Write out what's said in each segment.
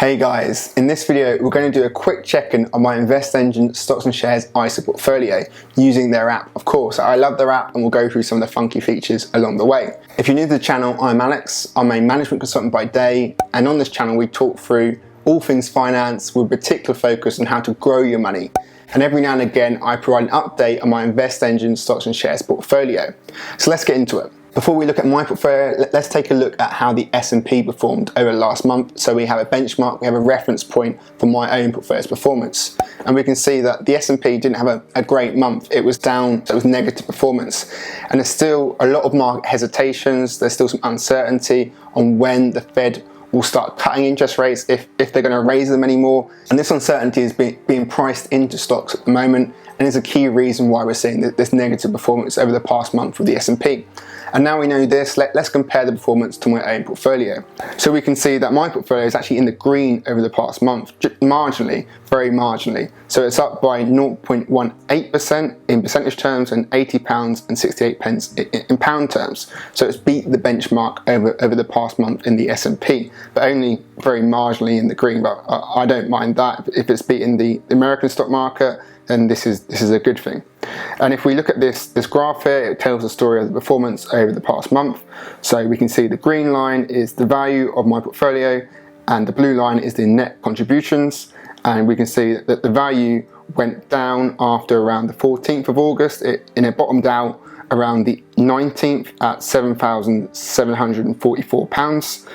Hey guys, in this video we're going to do a quick check-in on my InvestEngine stocks and shares ISA portfolio using their app. Of course, I love their app and we'll go through some of the funky features along the way. If you're new to the channel, I'm Alex. I'm a management consultant by day, and on this channel we talk through all things finance with particular focus on how to grow your money. And every now and again I provide an update on my InvestEngine stocks and shares portfolio. So let's get into it. Before we look at my portfolio, let's take a look at how the S&P performed over the last month. So we have a benchmark, we have a reference point for my own portfolio's performance. And we can see that the S&P didn't have a great month. It was down, so it was negative performance. And there's still a lot of market hesitations, there's still some uncertainty on when the Fed will start cutting interest rates, if they're going to raise them anymore. And this uncertainty is being priced into stocks at the moment, and is a key reason why we're seeing this negative performance over the past month with the S&P. And now we know this, let's compare the performance to my own portfolio. So we can see that my portfolio is actually in the green over the past month, marginally, very marginally. So it's up by 0.18% in percentage terms and £80.68 in pound terms. So it's beat the benchmark over the past month in the S&P, but only very marginally in the green. But I don't mind that. If it's beating the American stock market, then this is a good thing. And if we look at this graph here, it tells the story of the performance over the past month. So we can see the green line is the value of my portfolio and the blue line is the net contributions. And we can see that the value went down after around the 14th of August. It bottomed out around the 19th at £7,744.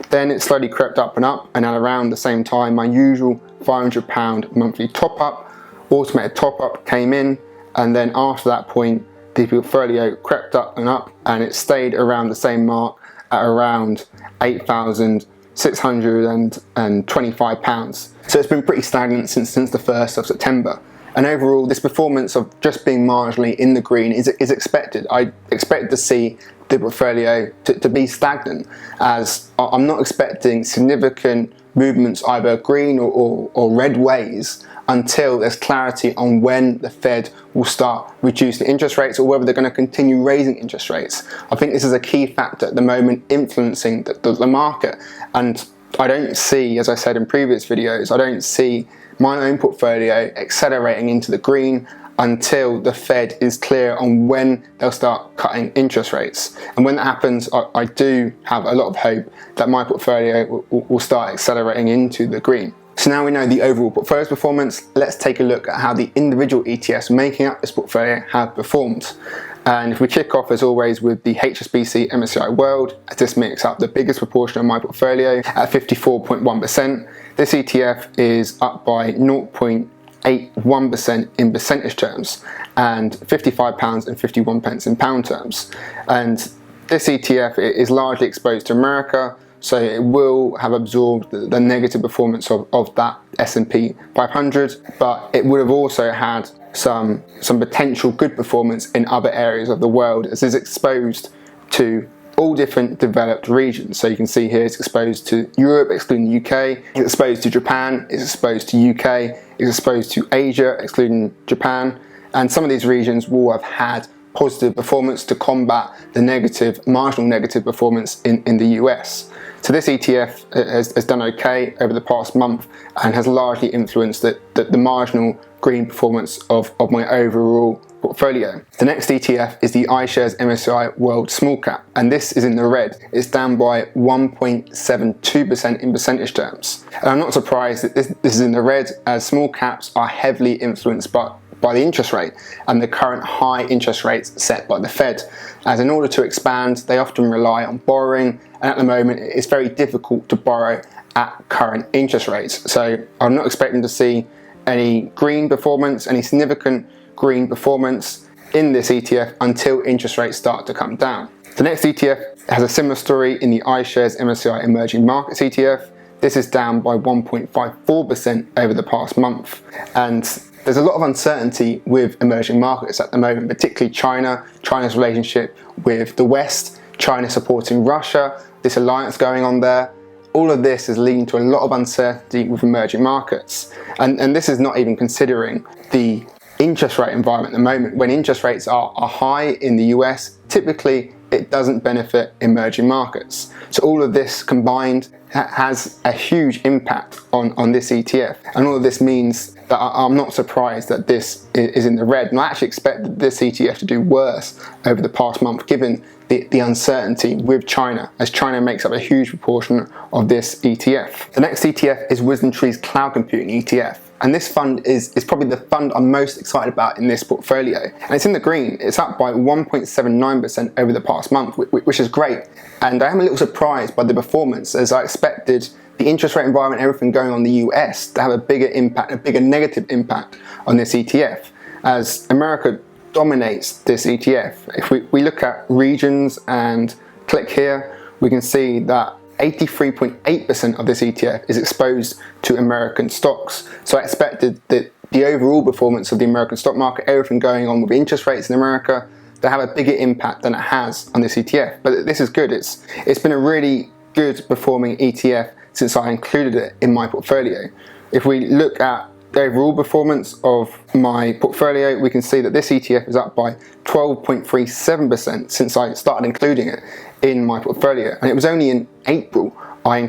Then it slowly crept up, and at around the same time my usual £500 monthly top up, automated top up came in, and then after that point the portfolio crept up, and it stayed around the same mark at around £8,625. So it's been pretty stagnant since the 1st of September. And overall, this performance of just being marginally in the green is expected. I expect to see the portfolio to be stagnant, as I'm not expecting significant movements either green or red ways until there's clarity on when the Fed will start reducing interest rates, or whether they're going to continue raising interest rates. I think this is a key factor at the moment influencing the market. And I don't see, as I said in previous videos, I don't see my own portfolio accelerating into the green until the Fed is clear on when they'll start cutting interest rates. And when that happens, I do have a lot of hope that my portfolio will start accelerating into the green. So now we know the overall portfolio's performance, let's take a look at how the individual ETFs making up this portfolio have performed. And if we kick off as always with the HSBC MSCI World, as this makes up the biggest proportion of my portfolio at 54.1%. This ETF is up by 0.81% in percentage terms and £55.51 in pound terms. And this ETF is largely exposed to America, so it will have absorbed the negative performance of that S&P 500, but it would have also had some potential good performance in other areas of the world, as it's exposed to all different developed regions. So you can see here it's exposed to Europe, excluding the UK, it's exposed to Japan, it's exposed to UK, it's exposed to Asia, excluding Japan, and some of these regions will have had positive performance to combat the marginal negative performance in the US. So this ETF has done okay over the past month and has largely influenced the marginal green performance of my overall portfolio. The next ETF is the iShares MSCI World Small Cap, and this is in the red. It's down by 1.72% in percentage terms. And I'm not surprised that this is in the red, as small caps are heavily influenced by the interest rate and the current high interest rates set by the Fed, as in order to expand they often rely on borrowing, and at the moment it's very difficult to borrow at current interest rates. So I'm not expecting to see any green performance, any significant green performance in this ETF until interest rates start to come down. The next ETF has a similar story in the iShares MSCI Emerging Markets ETF. This is down by 1.54% over the past month, and there's a lot of uncertainty with emerging markets at the moment, particularly China's relationship with the West, China supporting Russia, this alliance going on there. All of this is leading to a lot of uncertainty with emerging markets. And this is not even considering the interest rate environment at the moment. When interest rates are high in the US, typically it doesn't benefit emerging markets. So all of this combined has a huge impact on this ETF, and all of this means that I'm not surprised that this is in the red, and I actually expected this ETF to do worse over the past month given the uncertainty with China, as China makes up a huge proportion of this ETF. The next ETF is WisdomTree's Cloud Computing ETF. And this fund is probably the fund I'm most excited about in this portfolio. And it's in the green. It's up by 1.79% over the past month, which is great. And I am a little surprised by the performance, as I expected the interest rate environment, everything going on in the US, to have a bigger impact, a bigger negative impact on this ETF, as America dominates this ETF. If we look at regions and click here, we can see that 83.8% of this ETF is exposed to American stocks. So I expected that the overall performance of the American stock market, everything going on with interest rates in America, to have a bigger impact than it has on this ETF. But this is good. It's been a really good performing ETF since I included it in my portfolio. If we look at the overall performance of my portfolio, we can see that this ETF is up by 12.37% since I started including it in my portfolio. And it was only in April I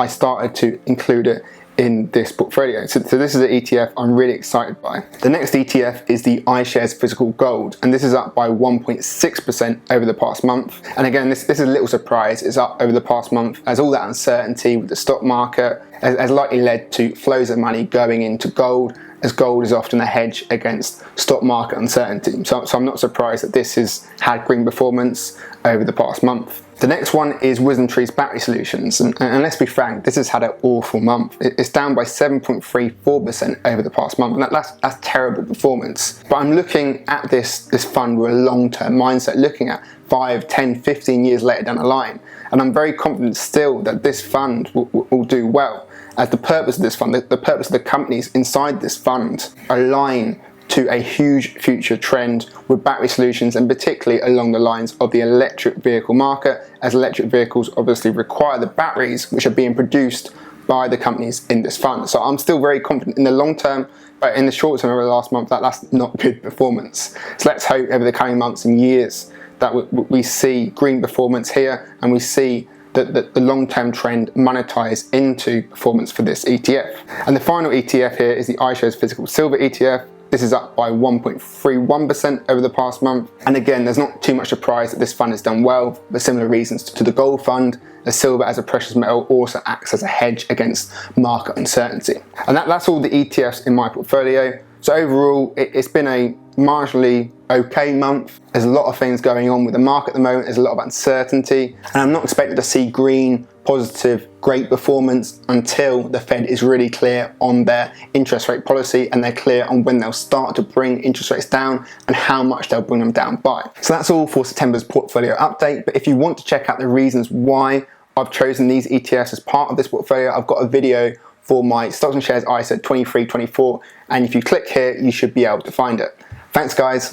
started to include it in this portfolio. So this is an ETF I'm really excited by. The next ETF is the iShares Physical Gold, and this is up by 1.6% over the past month. And again, this is a little surprise. It's up over the past month as all that uncertainty with the stock market has likely led to flows of money going into gold, as gold is often a hedge against stock market uncertainty. So I'm not surprised that this has had green performance over the past month. The next one is WisdomTree's Battery Solutions, and let's be frank, this has had an awful month. It's down by 7.34% over the past month, and that's terrible performance. But I'm looking at this fund with a long-term mindset, looking at 5, 10, 15 years later down the line, and I'm very confident still that this fund will do well, as the purpose of this fund, the purpose of the companies inside this fund align to a huge future trend with battery solutions, and particularly along the lines of the electric vehicle market, as electric vehicles obviously require the batteries which are being produced by the companies in this fund. So I'm still very confident in the long term, but in the short term over the last month, that's not good performance. So let's hope over the coming months and years that we see green performance here, and we see that the long-term trend monetize into performance for this ETF. And the final ETF here is the iShares Physical Silver ETF. This is up by 1.31% over the past month. And again, there's not too much surprise that this fund has done well for similar reasons to the gold fund, as silver as a precious metal also acts as a hedge against market uncertainty. And that's all the ETFs in my portfolio. So overall, it's been a marginally okay month. There's a lot of things going on with the market at the moment. There's a lot of uncertainty, and I'm not expecting to see green, positive, great performance until the Fed is really clear on their interest rate policy, and they're clear on when they'll start to bring interest rates down and how much they'll bring them down by. So that's all for September's portfolio update. But if you want to check out the reasons why I've chosen these ETFs as part of this portfolio, I've got a video for my stocks and shares ISA 23-24, and if you click here, you should be able to find it. Thanks guys.